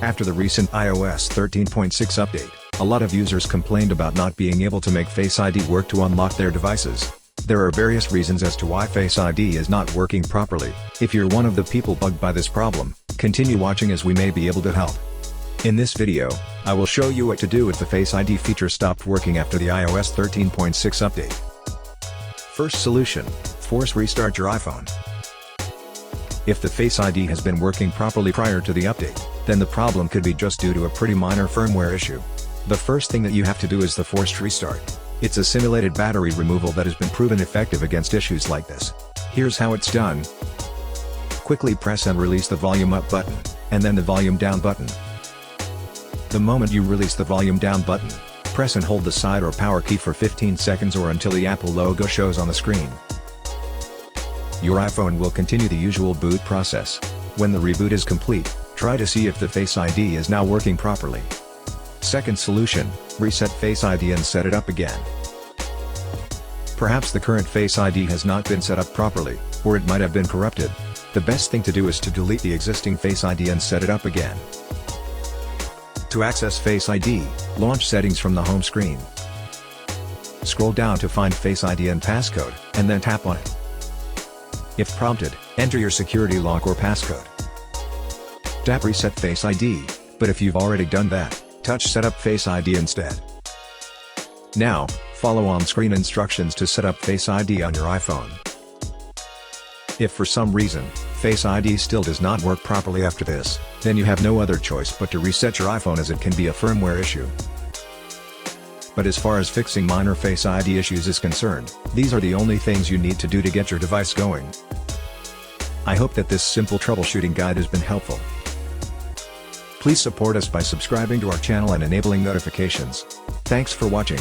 After the recent iOS 13.6 update, a lot of users complained about not being able to make Face ID work to unlock their devices. There are various reasons as to why Face ID is not working properly. If you're one of the people bugged by this problem, continue watching as we may be able to help. In this video, I will show you what to do if the Face ID feature stopped working after the iOS 13.6 update. First solution: force restart your iPhone. If the Face ID has been working properly prior to the update, then the problem could be just due to a pretty minor firmware issue. The first thing that you have to do is the forced restart. It's a simulated battery removal that has been proven effective against issues like this. Here's how it's done. Quickly press and release the volume up button, and then the volume down button. The moment you release the volume down button, press and hold the side or power key for 15 seconds or until the Apple logo shows on the screen. Your iPhone will continue the usual boot process. When the reboot is complete, try to see if the Face ID is now working properly. Second solution: reset Face ID and set it up again. Perhaps the current Face ID has not been set up properly, or it might have been corrupted. The best thing to do is to delete the existing Face ID and set it up again. To access Face ID, launch Settings from the home screen. Scroll down to find Face ID and passcode, and then tap on it. If prompted, enter your security lock or passcode. Tap Reset Face ID, but if you've already done that, touch Setup Face ID instead. Now, follow on-screen instructions to set up Face ID on your iPhone. If for some reason, Face ID still does not work properly after this, then you have no other choice but to reset your iPhone, as it can be a firmware issue. But as far as fixing minor Face ID issues is concerned, these are the only things you need to do to get your device going. I hope that this simple troubleshooting guide has been helpful. Please support us by subscribing to our channel and enabling notifications. Thanks for watching.